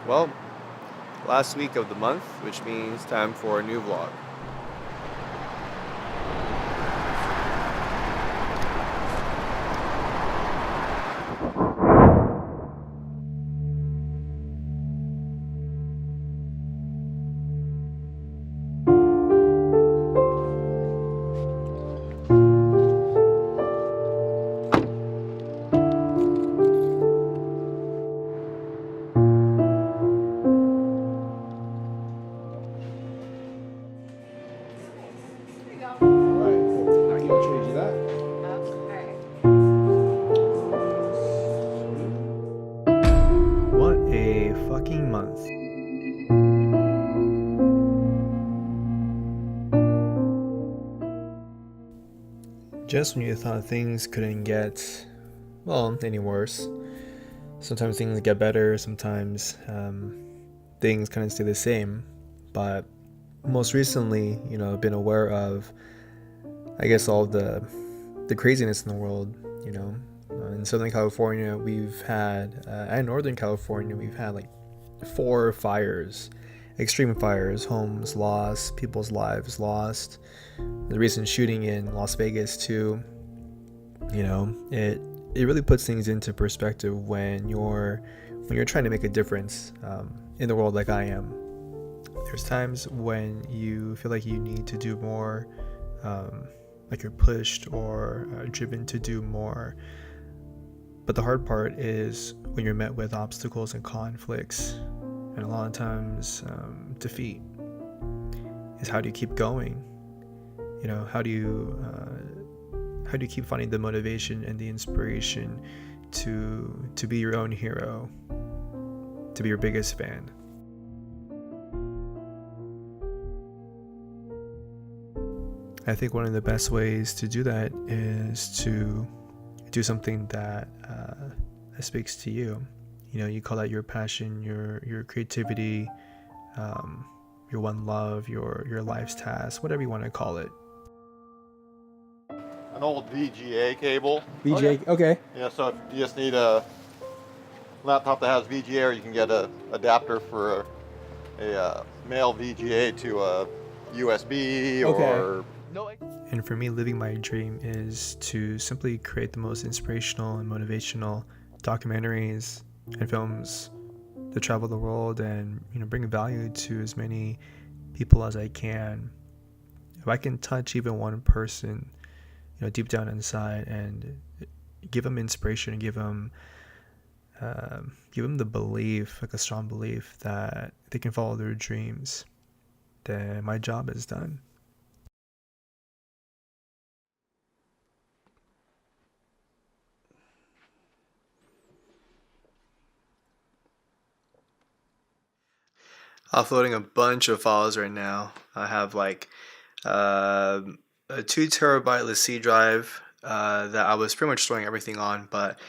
Well, last week of the month, which means time for a new vlog. What a fucking month. Just when you thought things couldn't get, well, any worse. Sometimes things get better, sometimes things kind of stay the same. But most recently, I've been aware of, I guess, all the craziness in the world, in Southern California, we've had, and Northern California, we've had like 4 fires, extreme fires, homes lost, people's lives lost. The recent shooting in Las Vegas too. It really puts things into perspective when you're trying to make a difference in the world like I am. There's times when you feel like you need to do more, like you're pushed or driven to do more. But the hard part is when you're met with obstacles and conflicts, and a lot of times defeat. Is how do you keep going? How do you keep finding the motivation and the inspiration to be your own hero, to be your biggest fan? I think one of the best ways to do that is to do something that speaks to you. You call that your passion, your creativity, your one love, your life's task, whatever you want to call it. An old VGA cable. VGA, okay. Yeah, so if you just need a laptop that has VGA, or you can get a adapter for a male VGA to a USB or... And for me, living my dream is to simply create the most inspirational and motivational documentaries and films that travel the world and bring value to as many people as I can. If I can touch even one person, deep down inside, and give them inspiration, give them the belief, like a strong belief that they can follow their dreams, then my job is done. Uploading a bunch of files right now. I have like a 2 terabyte C drive that I was pretty much storing everything on, but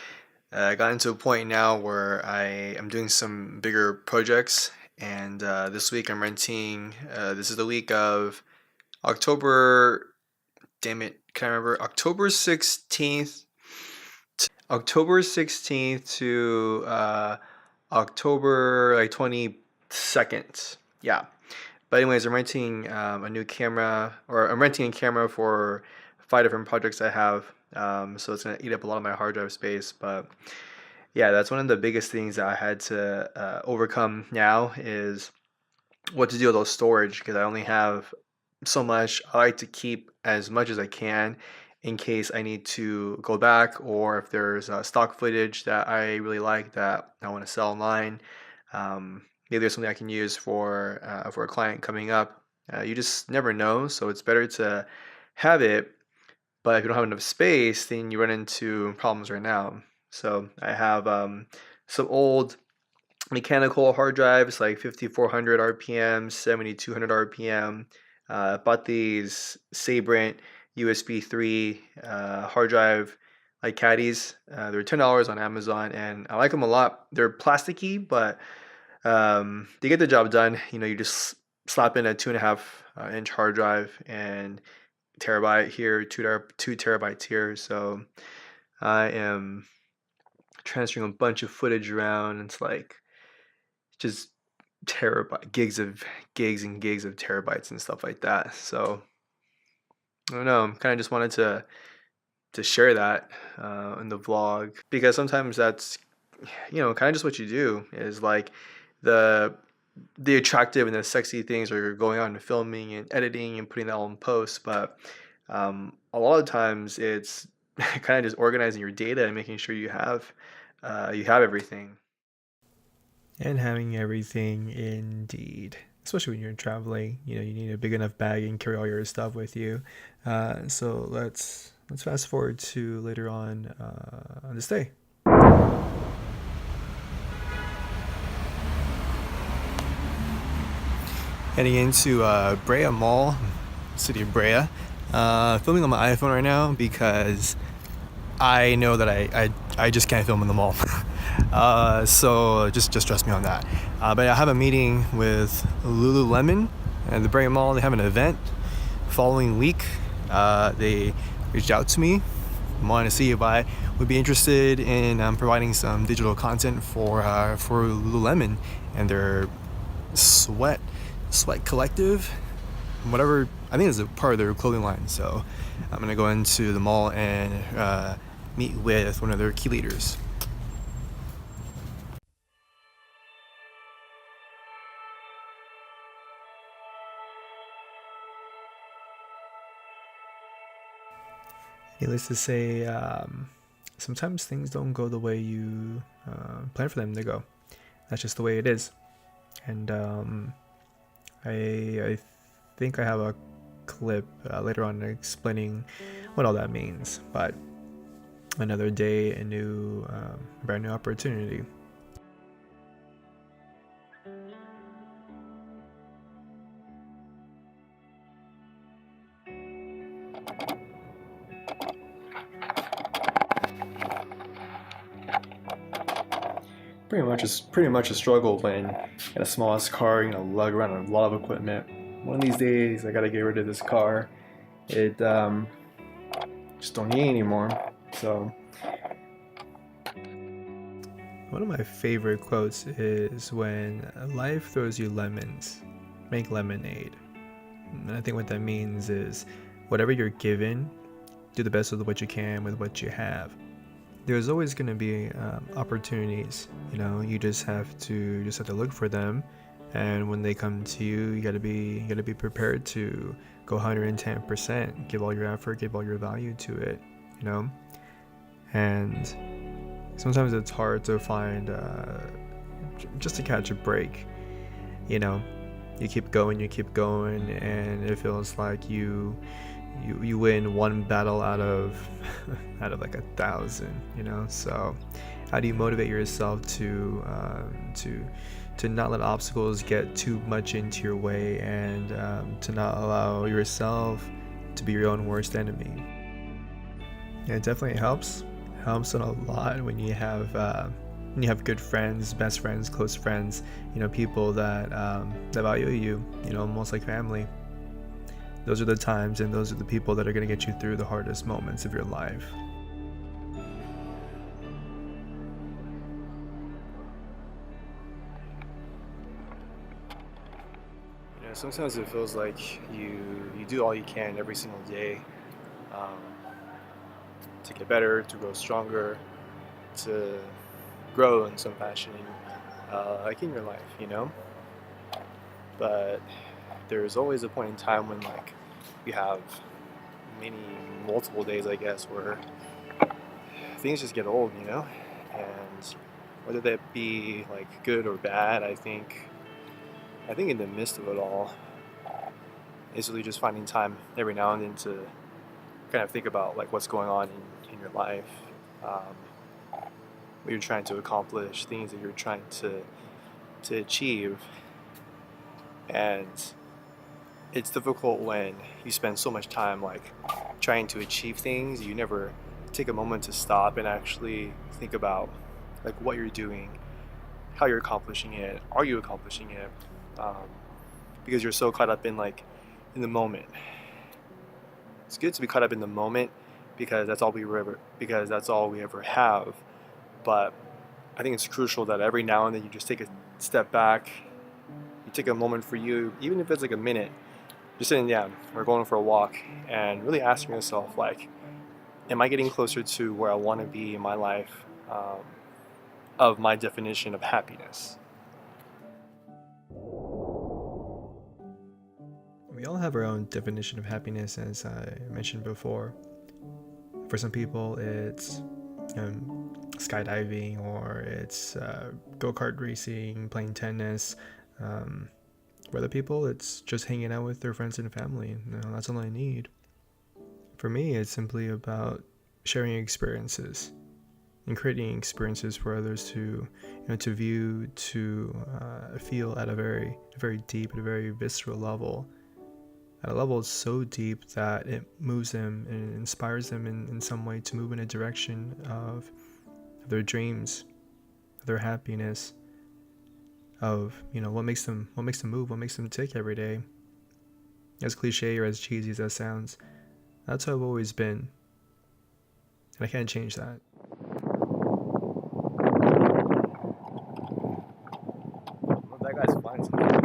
I got into a point now where I am doing some bigger projects, and this week I'm renting. This is the week of October. Damn it, can I remember? October 16th. October 16th to October like 22nd. Yeah. But anyways, I'm renting a new camera, or I'm renting a camera for 5 different projects I have. So it's gonna eat up a lot of my hard drive space. But yeah, that's one of the biggest things that I had to overcome now is what to do with those storage, because I only have so much. I like to keep as much as I can in case I need to go back, or if there's stock footage that I really like that I want to sell online. Maybe there's something I can use for a client coming up. You just never know, so it's better to have it. But if you don't have enough space, then you run into problems right now. So I have some old mechanical hard drives, like 5400 RPM, 7200 RPM. Bought these Sabrent USB 3 hard drive like caddies. They're $10 on Amazon, and I like them a lot. They're plasticky, but they get the job done. You just slap in a 2.5 inch hard drive and terabyte here, 2 terabytes here. So I am transferring a bunch of footage around. It's like just terabyte gigs and gigs of terabytes and stuff like that. So I don't know. Kind of just wanted to share that in the vlog, because sometimes that's, kind of just what you do is like the the attractive and the sexy things are going on in filming and editing and putting that all in post, but a lot of times it's kind of just organizing your data and making sure you have everything. And having everything, indeed. Especially when you're traveling, you need a big enough bag and carry all your stuff with you. So let's fast forward to later on this day. Heading into Brea Mall, city of Brea. Filming on my iPhone right now because I know that I just can't film in the mall. So just trust me on that. But I have a meeting with Lululemon at the Brea Mall. They have an event following week. They reached out to me, wanted to see if I would be interested in providing some digital content for Lululemon and their sweat collective, whatever. I think it's a part of their clothing line. So I'm gonna go into the mall and meet with one of their key leaders. Needless to say, sometimes things don't go the way you plan for them to go. That's just the way it is. And I think I have a clip later on explaining what all that means. But another day, a brand new opportunity. Pretty much a struggle when in a small ass car, lug around a lot of equipment. One of these days, I gotta get rid of this car. It just don't need anymore. So one of my favorite quotes is, when life throws you lemons, make lemonade. And I think what that means is, whatever you're given, do the best with what you can with what you have. There's always going to be opportunities. You just have to look for them, and when they come to you, you gotta be prepared to go 110%, give all your effort, give all your value to it. And sometimes it's hard to find just to catch a break. You keep going, and it feels like you win one battle out of like 1,000. So how do you motivate yourself to not let obstacles get too much into your way, and to not allow yourself to be your own worst enemy? And it definitely helps a lot when you have good friends, best friends, close friends, people that value you, almost like family. Those are the times, and those are the people that are going to get you through the hardest moments of your life. Sometimes it feels like you do all you can every single day to get better, to grow stronger, to grow in some fashion, like in your life, But there's always a point in time when you have multiple days, I guess, where things just get old, And whether that be good or bad, I think in the midst of it all, it's really just finding time every now and then to kind of think about what's going on in your life, what you're trying to accomplish, things that you're trying to achieve. And it's difficult when you spend so much time trying to achieve things, you never take a moment to stop and actually think about what you're doing, how you're accomplishing it, are you accomplishing it, because you're so caught up in the moment. It's good to be caught up in the moment because that's all we ever have, but I think it's crucial that every now and then you just take step back, you take a moment for you, even if it's like a minute, just sitting down or going for a walk and really asking yourself, like, am I getting closer to where I want to be in my life, of my definition of happiness? We all have our own definition of happiness, as I mentioned before. For some people, it's skydiving, or it's go-kart racing, playing tennis. For other people, it's just hanging out with their friends and family. That's all I need. For me, it's simply about sharing experiences and creating experiences for others to, to view, to feel at a very deep, at a very visceral level. At a level so deep that it moves them and inspires them in some way to move in a direction of their dreams, of their happiness, of what makes them move, what makes them tick every day. As cliche or as cheesy as that sounds, that's how I've always been, and I can't change that. Well, that guy's flying something.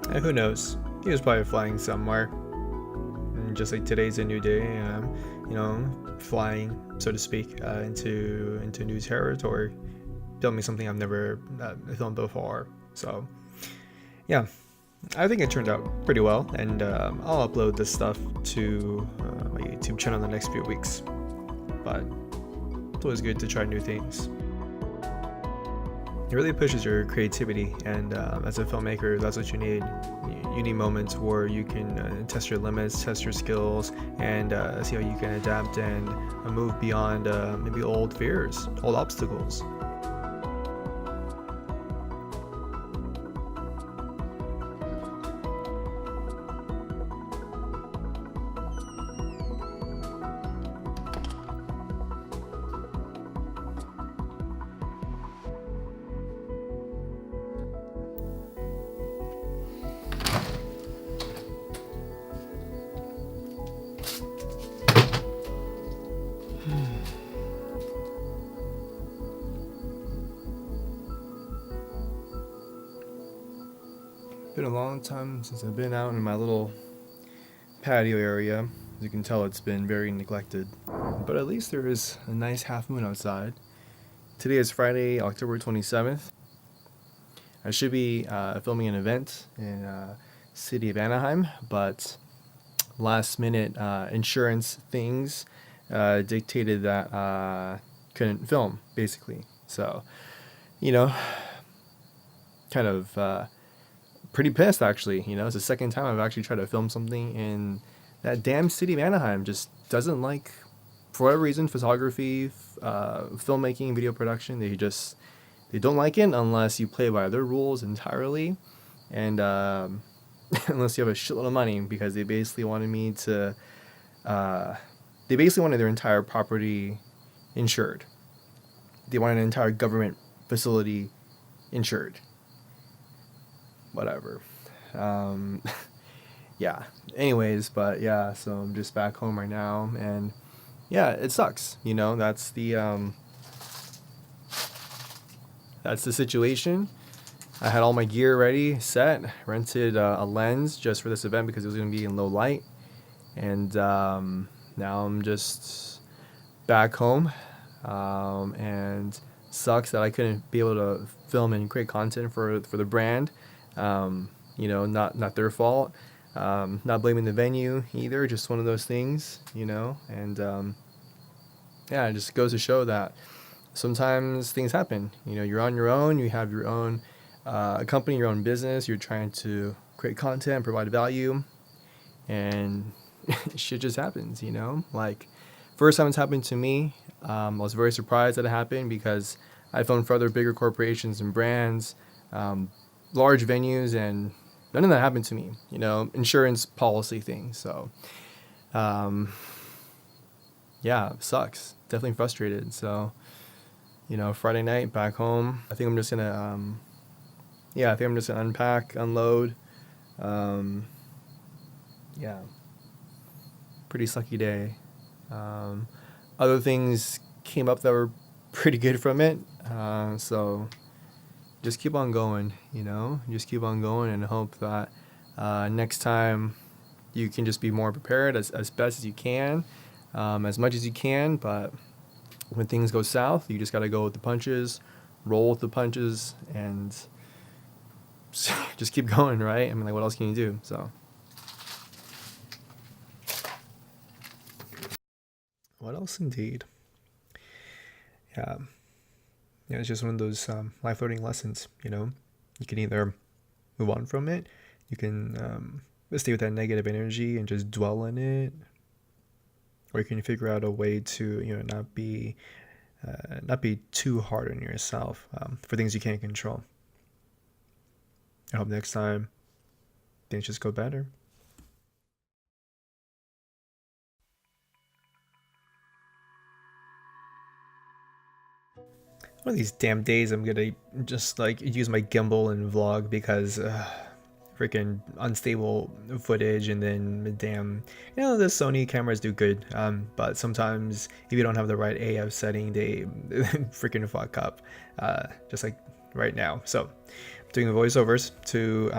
And who knows? He was probably flying somewhere. And just like today's a new day, and I'm, flying, so to speak, into new territory, filming something I've never filmed before. So, yeah, I think it turned out pretty well, and I'll upload this stuff to my YouTube channel in the next few weeks. But it's always good to try new things. It really pushes your creativity, and as a filmmaker, that's what you need. You need moments where you can test your limits, test your skills, and see how you can adapt and move beyond maybe old fears, old obstacles. Been a long time since I've been out in my little patio area. As you can tell, it's been very neglected. But at least there is a nice half moon outside. Today is Friday, October 27th. I should be filming an event in city of Anaheim, but last minute insurance things dictated that couldn't film, basically. So, kind of pretty pissed, actually. It's the second time I've actually tried to film something in that damn city of Anaheim. Just doesn't like, for whatever reason, photography, filmmaking, video production. They don't like it unless you play by their rules entirely, and unless you have a shitload of money, because they basically wanted me to they basically wanted their entire property insured. They wanted an entire government facility insured. Whatever. Yeah. Anyways, but yeah, so I'm just back home right now, and yeah, it sucks. That's the situation. I had all my gear ready, set, rented a lens just for this event because it was going to be in low light, and now I'm just back home, and sucks that I couldn't be able to film and create content for the brand. Not their fault. Not blaming the venue either. Just one of those things, and yeah, it just goes to show that sometimes things happen. You're on your own. You have your own company, your own business. You're trying to create content, provide value, and shit just happens, you know? Like, first time it's happened to me, I was very surprised that it happened because I filmed for other bigger corporations and brands, large venues, and none of that happened to me, you know, insurance policy things. So, yeah, it sucks. Definitely frustrated. So, you know, Friday night back home, I think I'm just gonna, I think I'm just gonna unpack, unload. Yeah, pretty sucky day. Other things came up that were pretty good from it. So just keep on going, you know, just keep on going and hope that next time you can just be more prepared as best as you can, as much as you can. But when things go south, you just got to go with the punches, roll with the punches, and just keep going, right? I mean, like, what else can you do? So. What else, indeed? Yeah. Yeah, it's just one of those life learning lessons, you know? You can either move on from it, you can stay with that negative energy and just dwell in it, or you can figure out a way to, you know, not be too hard on yourself for things you can't control. I hope next time things just go better. One of these damn days I'm gonna just like use my gimbal and vlog because freaking unstable footage, and then damn, you know, the Sony cameras do good, but sometimes if you don't have the right AF setting, they freaking fuck up, just like right now. So I'm doing the voiceovers to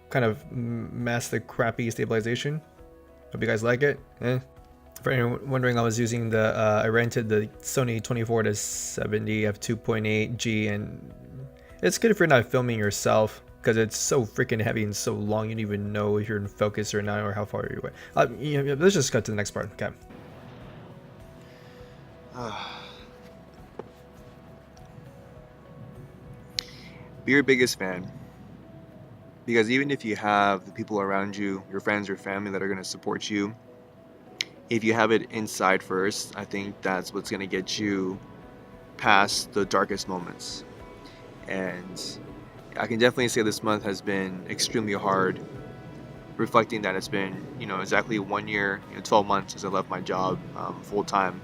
kind of mask the crappy stabilization. Hope you guys like it. For anyone wondering, I was using the I rented the Sony 24-70 f2.8G, and it's good if you're not filming yourself because it's so freaking heavy and so long. You don't even know if you're in focus or not, or how far you're away. Let's just cut to the next part. Okay. Be your biggest fan, because even if you have the people around you, your friends or family, that are going to support you, if you have it inside first, I think that's what's going to get you past the darkest moments. And I can definitely say this month has been extremely hard, reflecting that it's been, you know, exactly 1 year, 12 months since I left my job full time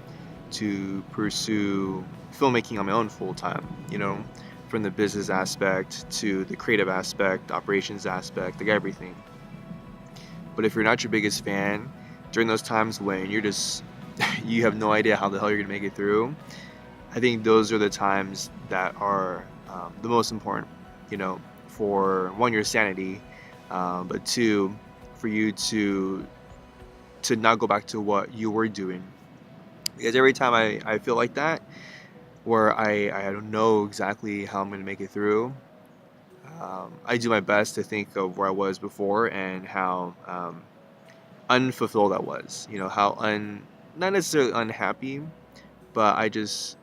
to pursue filmmaking on my own full time, you know, from the business aspect to the creative aspect, operations aspect, like everything. But if you're not your biggest fan, during those times when you're just, you have no idea how the hell you're gonna make it through, I think those are the times that are the most important, you know, for one, your sanity, but two, for you to not go back to what you were doing. Because every time I feel like that, where I don't know exactly how I'm gonna make it through, I do my best to think of where I was before and how unfulfilled I was. You know, how not necessarily unhappy, but I just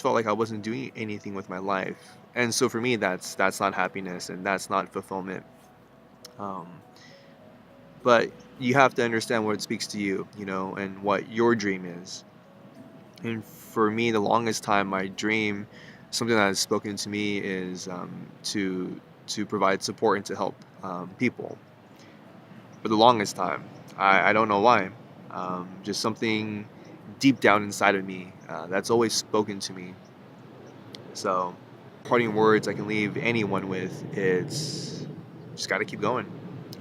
felt like I wasn't doing anything with my life. And so for me, that's not happiness and that's not fulfillment. Um, but you have to understand what speaks to you, you know, and what your dream is. And for me, the longest time, my dream, something that has spoken to me, is to provide support and to help people. For the longest time, I don't know why, just something deep down inside of me that's always spoken to me. So, parting words I can leave anyone with, it's just got to keep going.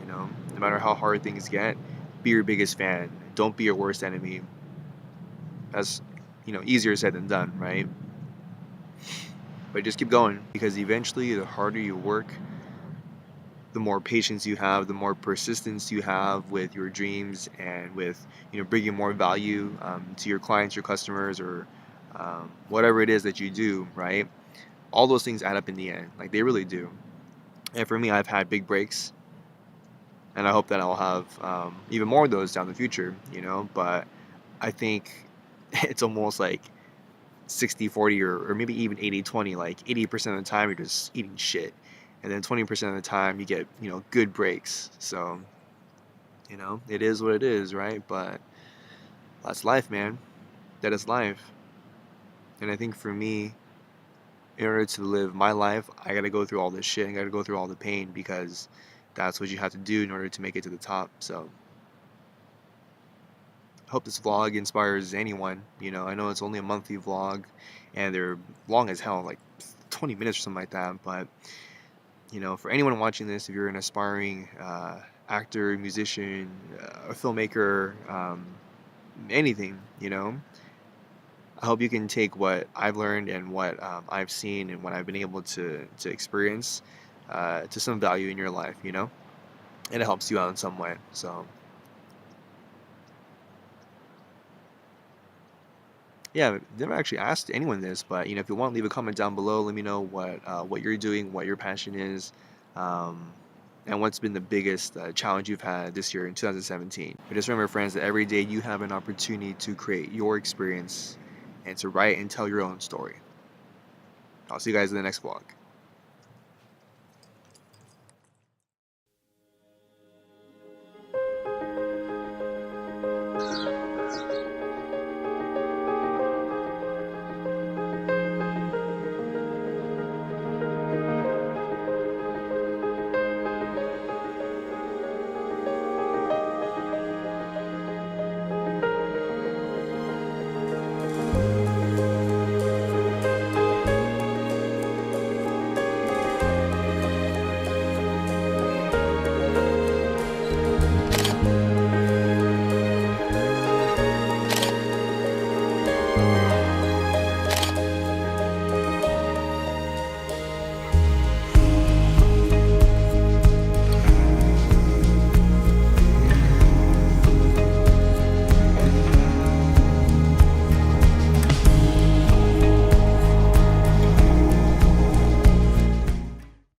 You know, no matter how hard things get, be your biggest fan. Don't be your worst enemy. That's, you know, easier said than done, right? But just keep going, because eventually, the harder you work, the more patience you have, the more persistence you have with your dreams, and with, you know, bringing more value to your clients, your customers, or whatever it is that you do, right? All those things add up in the end, like they really do. And for me, I've had big breaks, and I hope that I'll have even more of those down the future, you know. But I think it's almost like 60-40, or maybe even 80-20. Like 80% of the time you're just eating shit, and then 20% of the time you get, you know, good breaks. So You know, it is what it is, right? But that's life, man. That is life. And I think for me, in order to live my life, I gotta go through all this shit. I gotta go through all the pain because that's what you have to do in order to make it to the top. So I hope this vlog inspires anyone. You know, I know it's only a monthly vlog and they're long as hell, like 20 minutes or something like that. But, you know, for anyone watching this, if you're an aspiring actor, musician, a filmmaker, anything, you know, I hope you can take what I've learned and what I've seen and what I've been able to experience to some value in your life, you know, and it helps you out in some way. So, yeah, I've never actually asked anyone this, but you know, if you want, leave a comment down below. Let me know what you're doing, what your passion is, um, and what's been the biggest challenge you've had this year in 2017. But just remember, friends, that every day you have an opportunity to create your experience and to write and tell your own story. I'll see you guys in the next vlog.